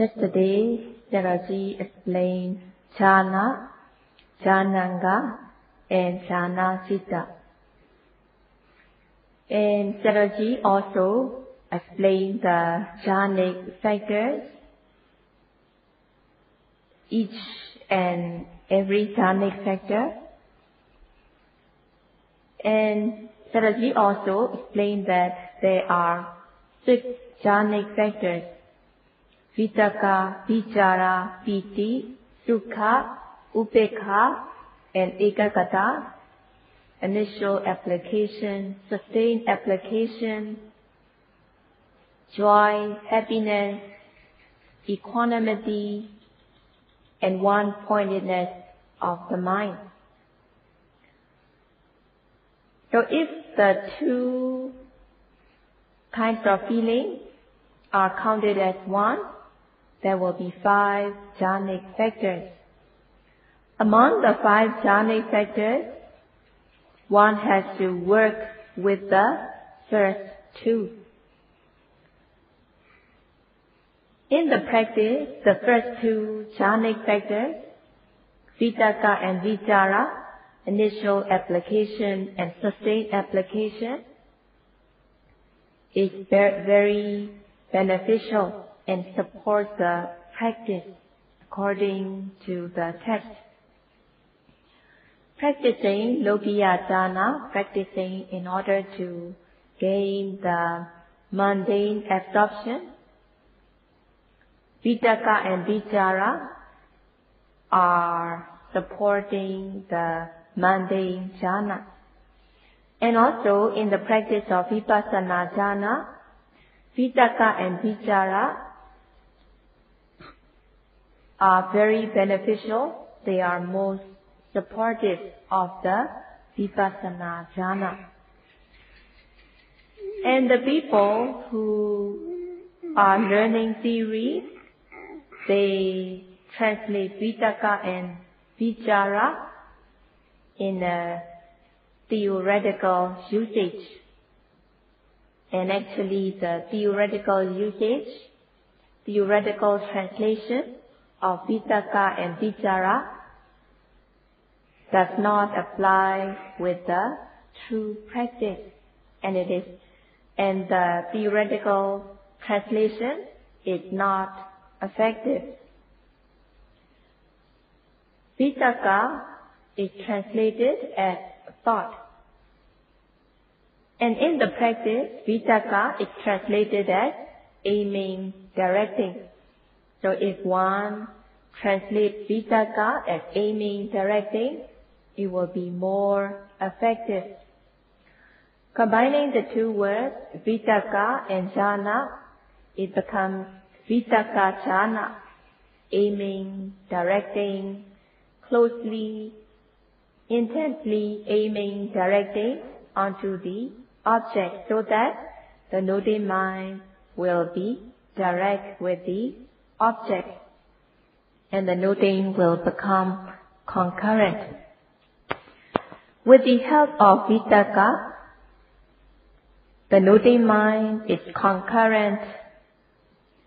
Yesterday, Sayadaw explained jhana, jhananga, and jhanasiddha. And Sayadaw also explained the Jhanic factors. Each and every Jhanic factor. And Sayadaw also explained that there are 6 Jhanic factors: Vitakka, Vichara, Piti, Sukha, Upekkha, and Ekaggata. Initial application, sustained application, joy, happiness, equanimity, and one-pointedness of the mind. So if the 2 kinds of feeling are counted as one, there will be 5 Jhanic factors. Among the 5 Jhanic factors, one has to work with the first 2. In the practice, the first 2 Jhanic factors, Vitakka and Vichara, initial application and sustained application, is very beneficial and supports the practice according to the text. Practicing Lokiya jhana, practicing in order to gain the mundane absorption, Vitakka and Vichara are supporting the mundane jhana. And also in the practice of Vipassana jhana, Vitakka and Vichara are very beneficial. They are most supportive of the Vipassana jhana. And the people who are learning theory, they translate Vitakka and Vichara in a theoretical usage. And actually the theoretical translation of Vitakka and Vichara does not apply with the true practice. And the theoretical translation is not effective. Vitakka is translated as thought. And in the practice, Vitakka is translated as aiming, directing. So if one translates Vitakka as aiming, directing, it will be more effective. Combining the 2 words, Vitakka and jhana, it becomes Vitakka jhana, aiming, directing, closely, intensely aiming, directing onto the object, so that the noting mind will be direct with the object, and the noting will become concurrent. With the help of Vitakka, the noting mind is concurrent.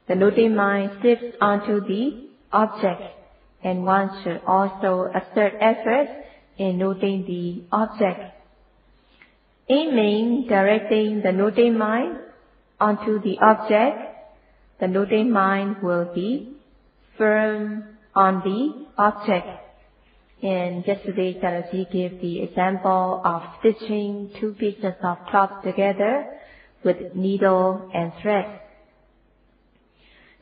The noting mind sits onto the object, and one should also exert effort in noting the object. Aiming, directing the noting mind onto the object, the noting mind will be firm on the object. And yesterday Sayadaw gave the example of stitching 2 pieces of cloth together with needle and thread.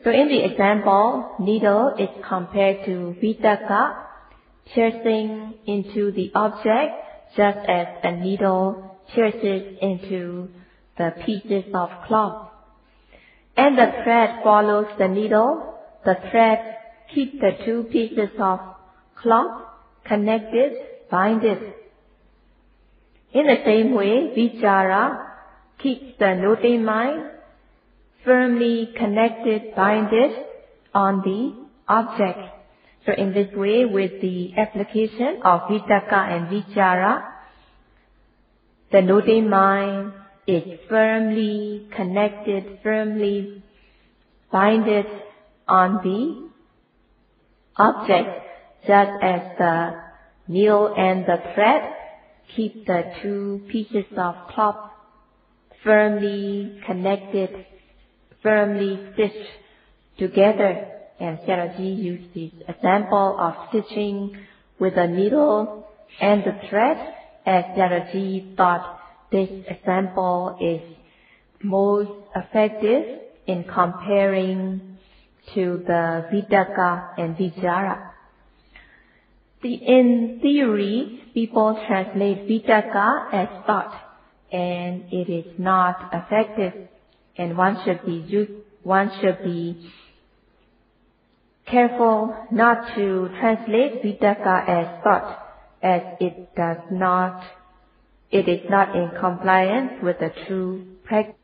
So in the example, needle is compared to Vitakka, piercing into the object just as a needle pierces into the pieces of cloth. And the thread follows the needle. The thread keeps the 2 pieces of cloth connected, binded. In the same way, Vichara keeps the noting mind firmly connected, binded on the object. So in this way, with the application of Vitakka and Vichara, the noting mind is firmly connected, firmly binded on the object, just as the needle and the thread keep the two pieces of cloth firmly connected, firmly stitched together. And Sayadaw used this example of stitching with the needle and the thread, as Sayadaw thought this example is most effective in comparing to the Vitakka and Vichara. In theory, people translate Vitakka as thought, and it is not effective, and one should be careful not to translate Vitakka as thought, as it is not in compliance with the true practice.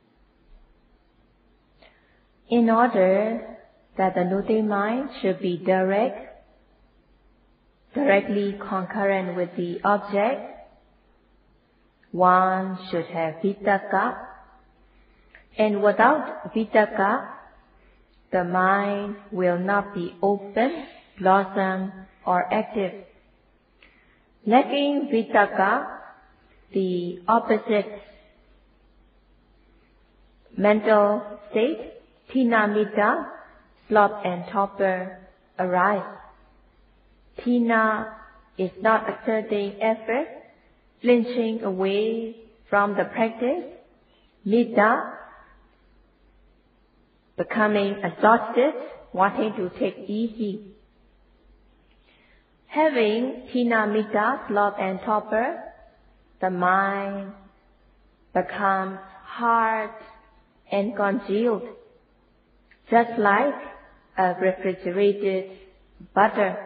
In order that the noting mind should be directly concurrent with the object, one should have Vitakka, and without Vitakka, the mind will not be open, blossom, or active. Lacking Vitakka, the opposite mental state, Thina-mitta, sloth and torpor, arise. Thina is not exerting effort, flinching away from the practice. Mitta, becoming exhausted, wanting to take easy. Having Thina-mitta, sloth and torpor, the mind becomes hard and congealed, just like a refrigerated butter.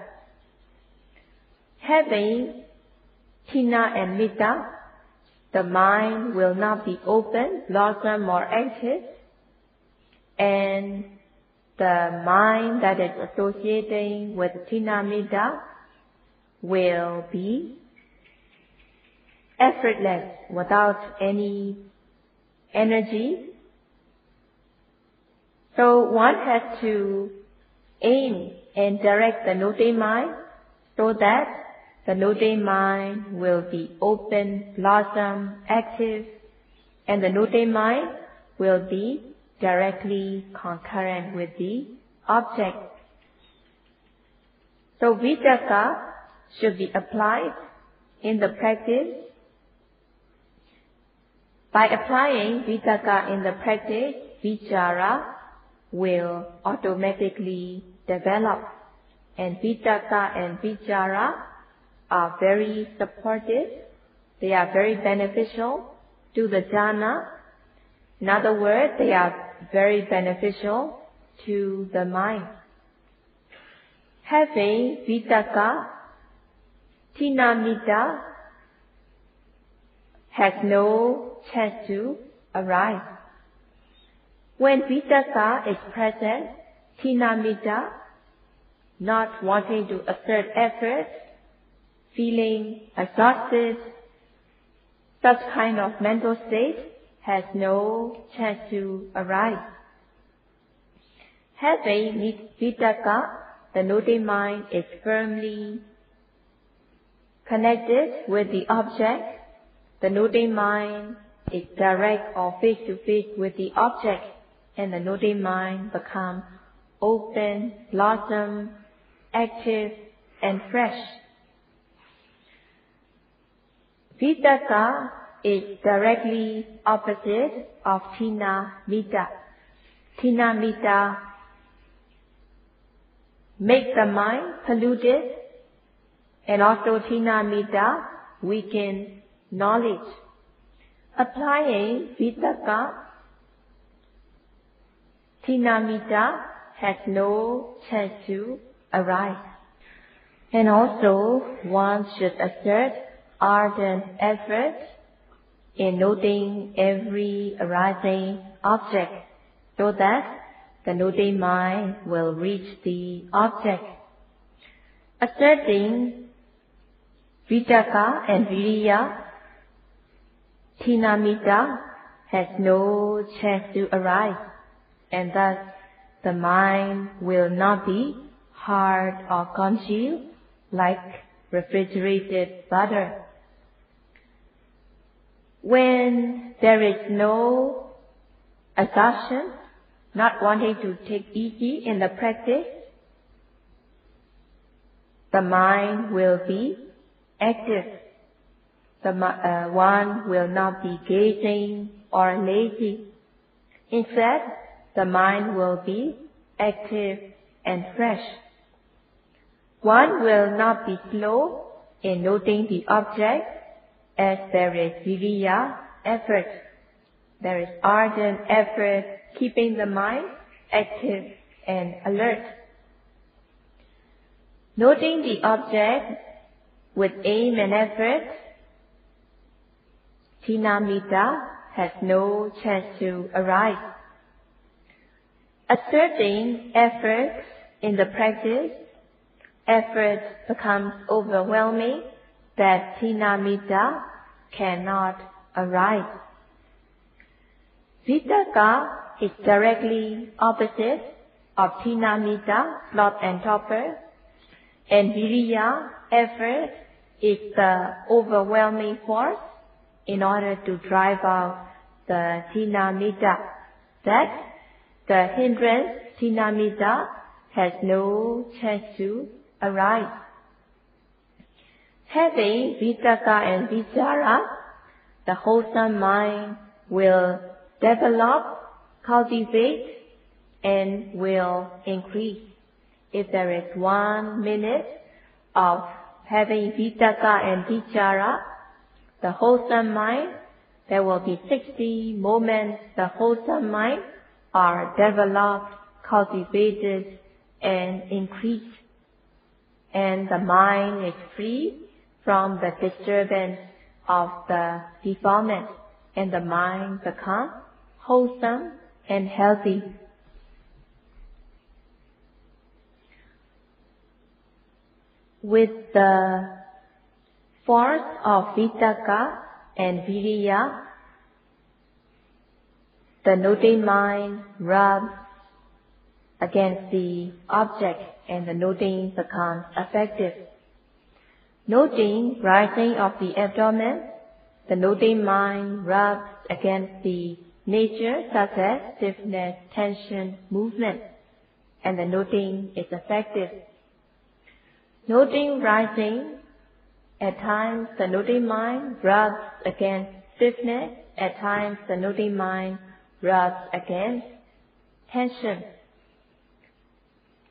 Having Thina and Mitta, the mind will not be open, blossom, or active, and the mind that is associating with Thina-mitta will be effortless, without any energy. So one has to aim and direct the noting mind so that the noting mind will be open, blossom, active, and the noting mind will be directly concurrent with the object. So Vitakka should be applied in the practice. By applying Vitakka in the practice, Vichara will automatically develop. And Vitakka and Vichara are very supportive. They are very beneficial to the jhana. In other words, they are very beneficial to the mind. Having Vitakka, Thina-mitta has no chance to arise. When Vitakka is present, Thina-mitta, not wanting to exert effort, feeling exhausted, such kind of mental state has no chance to arise. Having Vitakka, the noting mind is firmly connected with the object. The noting mind is direct or face-to-face with the object, and the noting mind becomes open, blossom, active, and fresh. Vitakka is directly opposite of Thina-mitta. Thina-mitta makes the mind polluted, and also Thina-mitta weakens knowledge. Applying Vitakka, Thina-mitta has no chance to arise. And also, one should exert ardent effort in noting every arising object so that the noting mind will reach the object. Exerting Vitakka and Viriya, Thina-mitta has no chance to arise, and thus the mind will not be hard or congealed like refrigerated butter. When there is no exhaustion, not wanting to take easy in the practice, the mind will be active. One will not be gazing or lazy. Instead, the mind will be active and fresh. One will not be slow in noting the object, as there is viriya, effort. There is ardent effort keeping the mind active and alert. Noting the object with aim and effort, Tinamita has no chance to arise. Asserting effort in the practice, effort becomes overwhelming that Tinamita cannot arise. Vitakka is directly opposite of Tinamita, sloth and torpor, and viriya, effort, is the overwhelming force in order to drive out the Tinamita. That the hindrance Tinamita has no chance to arise. Having Vitakka and Vichara, the wholesome mind will develop, cultivate, and will increase. If there is 1 minute of having Vitakka and Vichara, the wholesome mind, there will be 60 moments the wholesome mind are developed, cultivated, and increased. And the mind is free from the disturbance of the defilement, and the mind becomes wholesome and healthy. With the force of Vitakka and Viriya, the noting mind rubs against the object and the noting becomes effective. Noting rising of the abdomen, the noting mind rubs against the nature such as stiffness, tension, movement, and the noting is effective. Noting rising, at times the noting mind rubs against stiffness, at times the noting mind rubs against tension.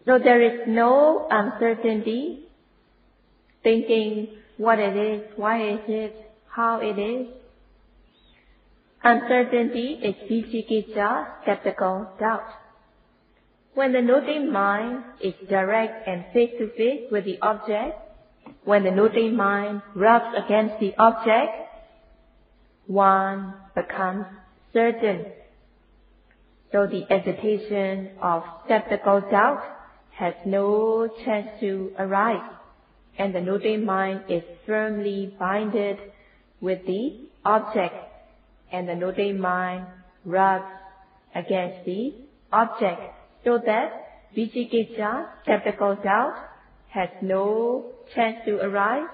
So there is no uncertainty, thinking what it is, why is it, how it is. Uncertainty is vicikicca, skeptical doubt. When the noting mind is direct and face-to-face with the object, when the noting mind rubs against the object, one becomes certain. So the hesitation of skeptical doubt has no chance to arise, and the noting mind is firmly binded with the object, and the noting mind rubs against the object, so that vicikicca, skeptical doubt, has no chance to arise,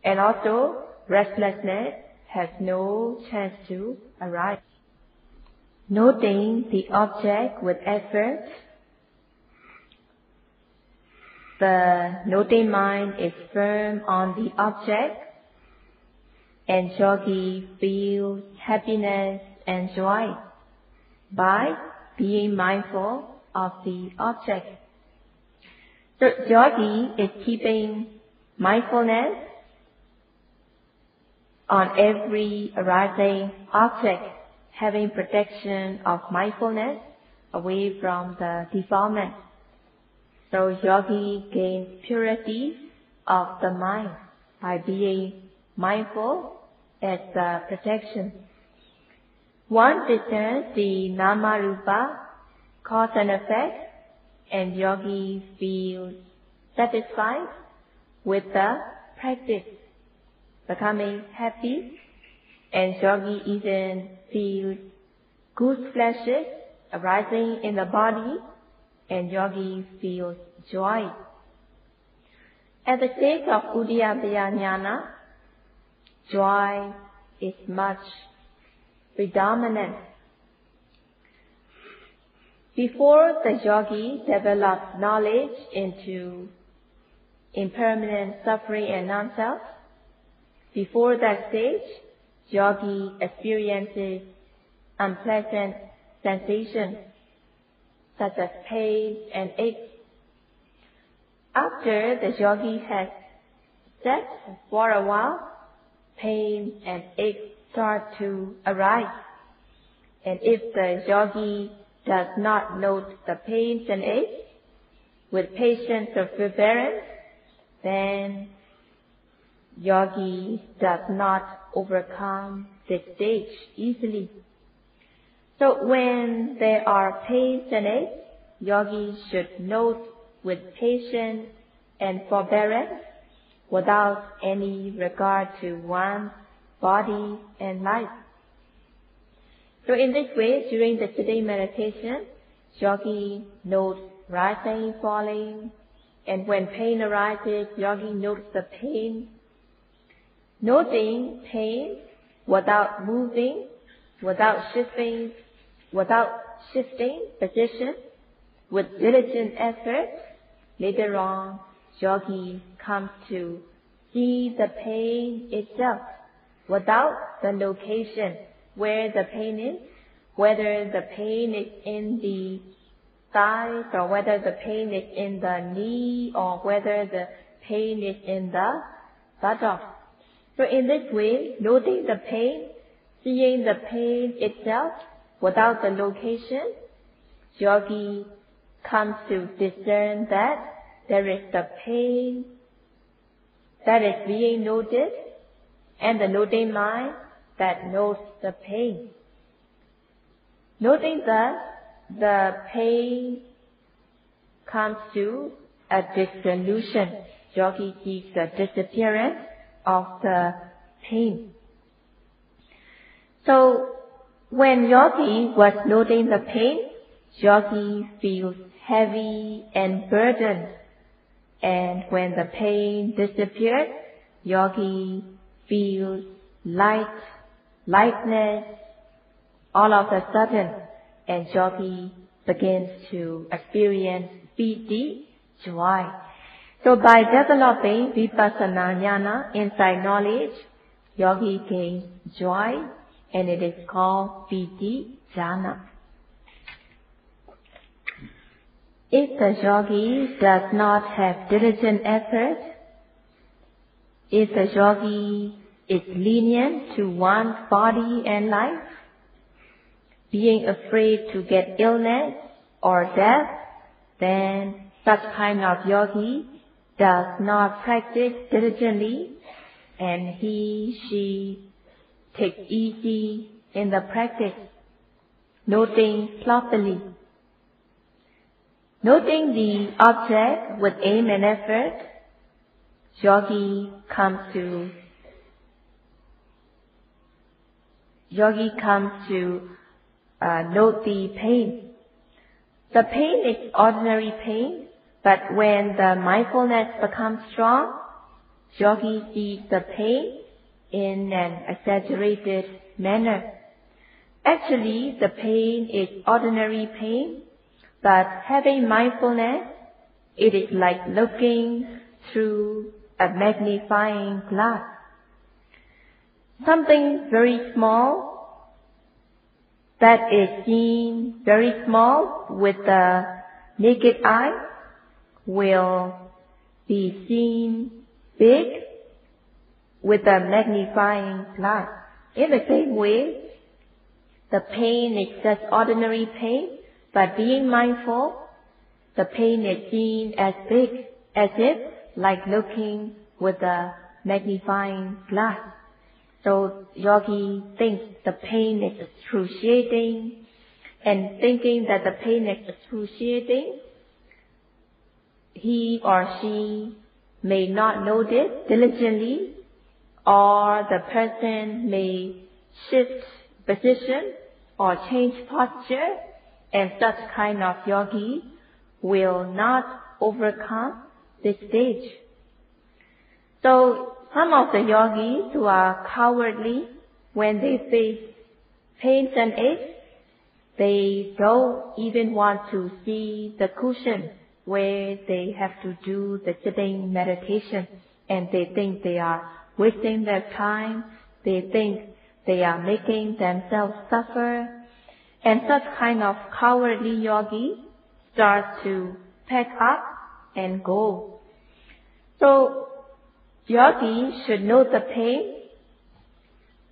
and also restlessness has no chance to arise. Noting the object with effort, the noting mind is firm on the object, and yogi feels happiness and joy by being mindful of the object. So yogi is keeping mindfulness on every arising object, having protection of mindfulness away from the defilement. So yogi gains purity of the mind by being mindful as the protection. One discerns the nama rupa, cause and effect, and yogi feels satisfied with the practice, becoming happy, and yogi even feels good flashes arising in the body, and yogi feels joy. At the stage of Uddiyapaya Jnana, joy is much predominant. Before the yogi develops knowledge into impermanent suffering and non-self, before that stage, yogi experiences unpleasant sensations such as pain and ache. After the yogi has sat for a while, pain and ache start to arise. And if the yogi does not note the pains and aches with patience or forbearance, then yogi does not overcome this stage easily. So when there are pains and aches, yogi should note with patience and forbearance without any regard to one's body and life. So in this way, during the sitting meditation, yogi notes rising, falling, and when pain arises, yogi notes the pain. Noting pain without moving, without shifting position, with diligent effort, later on, yogi comes to see the pain itself without the location where the pain is, whether the pain is in the thighs or whether the pain is in the knee or whether the pain is in the buttock. So in this way, noting the pain, seeing the pain itself without the location, yogi comes to discern that there is the pain that is being noted and the noting mind that notes the pain. Noting thus, the pain comes to a dissolution. Yogi sees the disappearance of the pain. So when yogi was noting the pain, yogi feels heavy and burdened. And when the pain disappeared, yogi feels lightness, all of a sudden, and yogi begins to experience piti, joy. So by developing Vipassana Jnana, insight knowledge, yogi gains joy, and it is called piti jhana. If the yogi does not have diligent effort, if the yogi is lenient to one's body and life, being afraid to get illness or death, then such kind of yogi does not practice diligently, and she takes easy in the practice, noting slothfully. Noting the object with aim and effort, yogi comes to note the pain. The pain is ordinary pain, but when the mindfulness becomes strong, yogi sees the pain in an exaggerated manner. Actually, the pain is ordinary pain, but having mindfulness, it is like looking through a magnifying glass. Something very small that is seen very small with the naked eye will be seen big with a magnifying glass. In the same way, the pain is just ordinary pain, but being mindful, the pain is seen as big, as if like looking with a magnifying glass. So yogi thinks the pain is excruciating, and thinking that the pain is excruciating, he or she may not notice diligently, or the person may shift position or change posture and such kind of yogi will not overcome this stage. So some of the yogis who are cowardly, when they face pains and aches, they don't even want to see the cushion where they have to do the sitting meditation, and they think they are wasting their time, they think they are making themselves suffer, and such kind of cowardly yogi start to pack up and go. So yogi should know the pain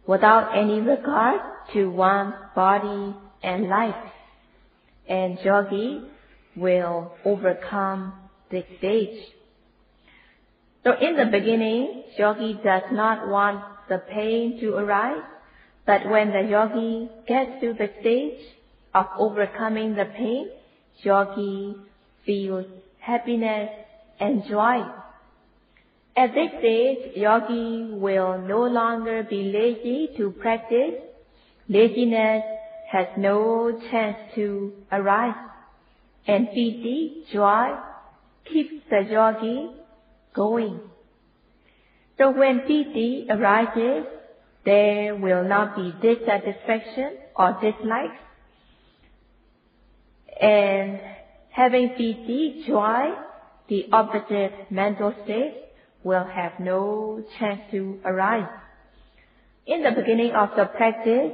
without any regard to one's body and life, and yogi will overcome this stage. So in the beginning, yogi does not want the pain to arise, but when the yogi gets to the stage of overcoming the pain, yogi feels happiness and joy. At this stage, yogi will no longer be lazy to practice. Laziness has no chance to arise. And piti, joy, keeps the yogi going. So when piti arises, there will not be dissatisfaction or dislikes. And having piti, joy, the opposite mental state, will have no chance to arise. In the beginning of the practice,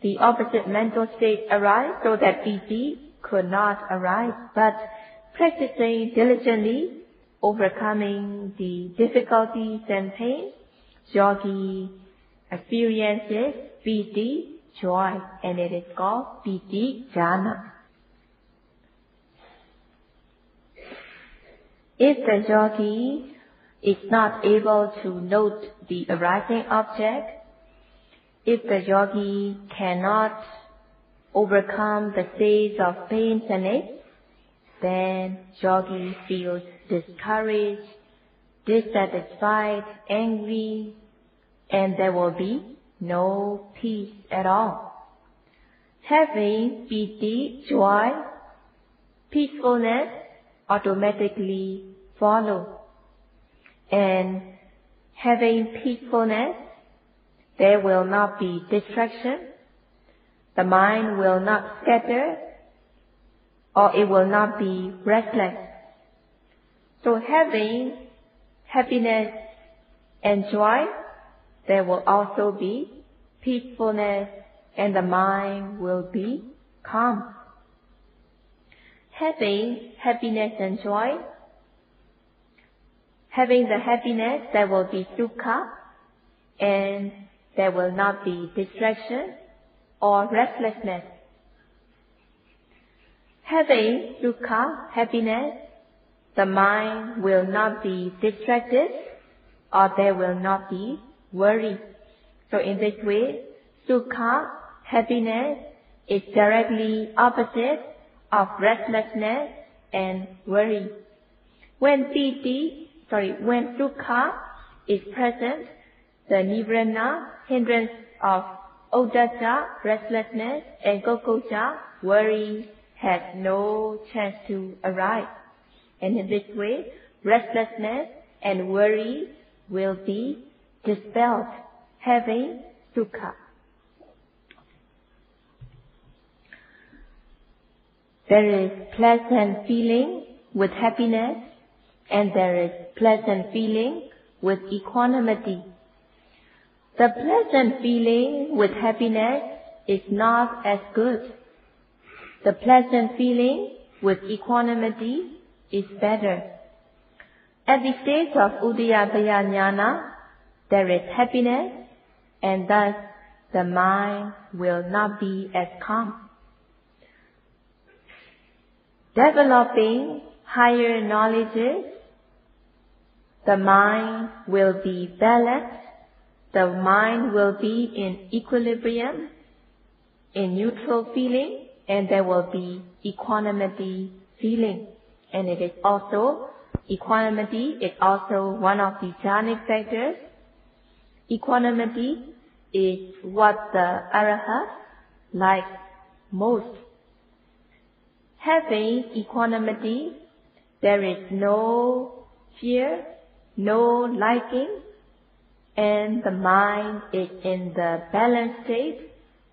the opposite mental state arises so that piti could not arise. But practicing diligently, overcoming the difficulties and pain, yogi experiences piti, joy, and it is called piti jhana. If the yogi is not able to note the arising object, if the yogi cannot overcome the stage of pains and aches, then yogi feels discouraged, dissatisfied, angry, and there will be no peace at all. Having piti, joy, peacefulness automatically follow. And having peacefulness, there will not be distraction. The mind will not scatter, or it will not be restless. So having happiness and joy, there will also be peacefulness, and the mind will be calm. Having happiness and joy, having the happiness, there will be sukha, and there will not be distraction or restlessness. Having sukha, happiness, the mind will not be distracted, or there will not be worry. So in this way, sukha, happiness, is directly opposite of restlessness and worry. When sukha is present, the nirvana, hindrance of uddhacca, restlessness, and kokocca, worry, has no chance to arise. And in this way, restlessness and worry will be dispelled, having sukha. There is pleasant feeling with happiness, and there is pleasant feeling with equanimity. The pleasant feeling with happiness is not as good. The pleasant feeling with equanimity is better. At the stage of udayataya jnana, there is happiness, and thus the mind will not be as calm. Developing higher knowledges, the mind will be balanced, the mind will be in equilibrium, in neutral feeling, and there will be equanimity feeling. And it is also, equanimity is also one of the Jhanic factors. Equanimity is what the Arahats like most. Having equanimity, there is no fear, no liking, and the mind is in the balanced state.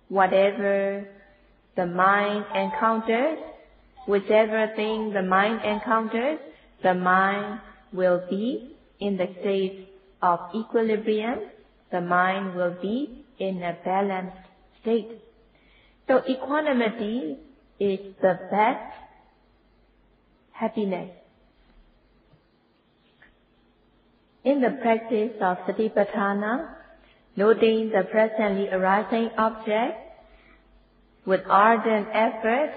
Whatever the mind encounters, whichever thing the mind encounters, the mind will be in the state of equilibrium. The mind will be in a balanced state. So equanimity is the best happiness. In the practice of Satipatthana, noting the presently arising object with ardent effort,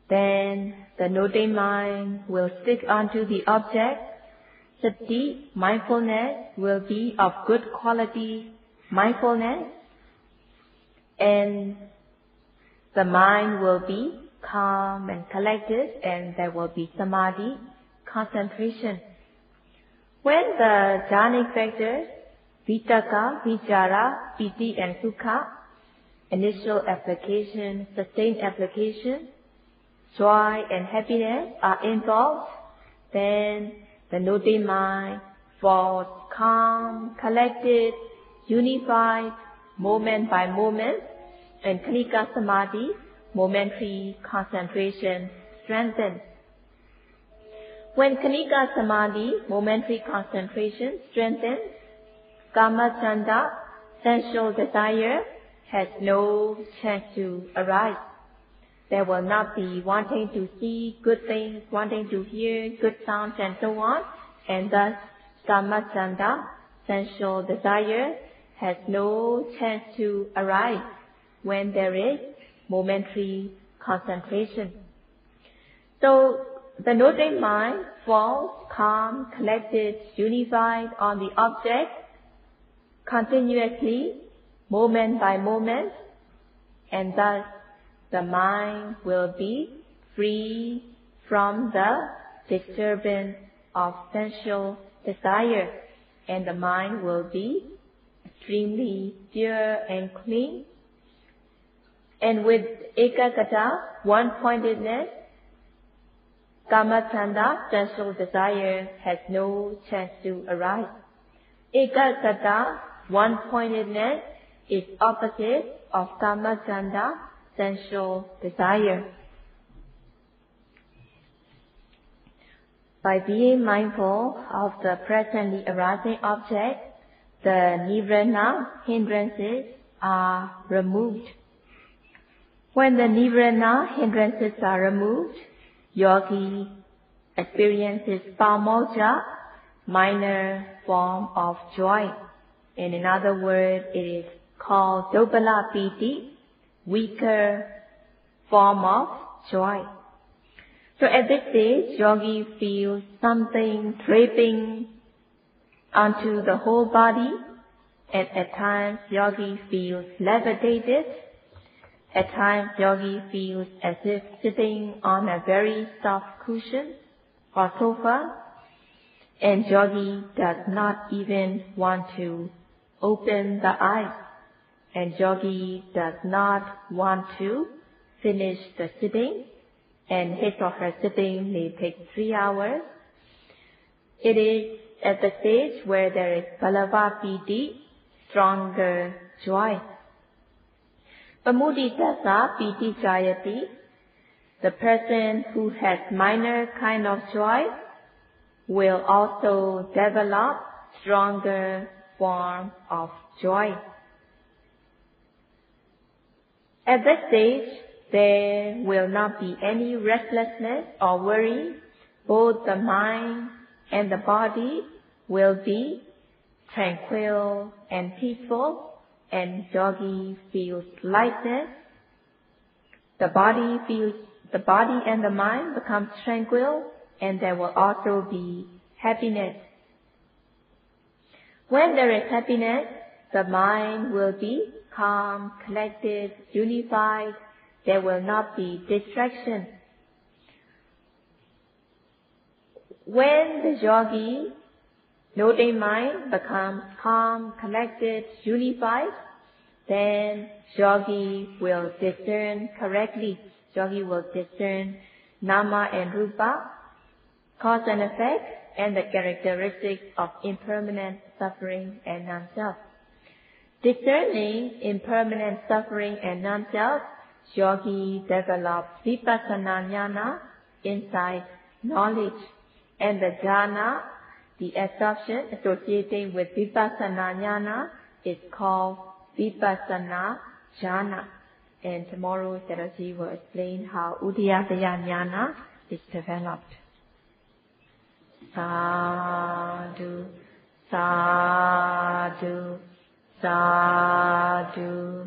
then the noting mind will stick onto the object. Sati, mindfulness, will be of good quality mindfulness, and the mind will be calm and collected, and there will be samadhi, concentration. When the Jhanic factors, Vitakka, Vichara, Piti and Sukha, initial application, sustained application, joy and happiness are involved, then the noting mind falls calm, collected, unified, moment by moment, and Khanika Samadhi, momentary concentration, strengthens. When Khanika Samadhi, momentary concentration, strengthens, Kama Chanda, sensual desire, has no chance to arise. There will not be wanting to see good things, wanting to hear good sounds, and so on. And thus, Kama Chanda, sensual desire, has no chance to arise when there is momentary concentration. So, the noting mind falls calm, collected, unified on the object, continuously, moment by moment, and thus the mind will be free from the disturbance of sensual desire, and the mind will be extremely pure and clean. And with ekaggata, one-pointedness, Kama-chanda, sensual desire, has no chance to arise. Ekaggata, one-pointedness, is opposite of Kama-chanda, sensual desire. By being mindful of the presently arising object, the nirvana hindrances are removed. When the nirvana hindrances are removed, yogi experiences pamoja, minor form of joy. And in other words, it is called dobala piti, weaker form of joy. So at this stage, yogi feels something draping onto the whole body, and at times yogi feels levitated. At times yogi feels as if sitting on a very soft cushion or sofa, and yogi does not even want to open the eyes, and yogi does not want to finish the sitting, and his or her sitting may take 3 hours. It is at the stage where there is balava piti, stronger joy. Pamuditassa piti jayati, the person who has minor kind of joy will also develop stronger form of joy. At that stage, there will not be any restlessness or worry. Both the mind and the body will be tranquil and peaceful, and yogi feels lightness. The body and the mind becomes tranquil, and there will also be happiness. When there is happiness, the mind will be calm, collected, unified. There will not be distraction. When the yogi, noting mind, becomes calm, collected, unified, then yogi will discern correctly yogi will discern nama and rupa, cause and effect, and the characteristics of impermanent suffering and non-self. Discerning impermanent suffering and non-self, yogi develops Vipassana jnana, insight, knowledge, and the jhana, the absorption associated with Vipassana jnana, is called Vipassana jhana. And tomorrow Sayadaw will explain how Udiyataya jnana is developed. Sadhu, sadhu, sadhu.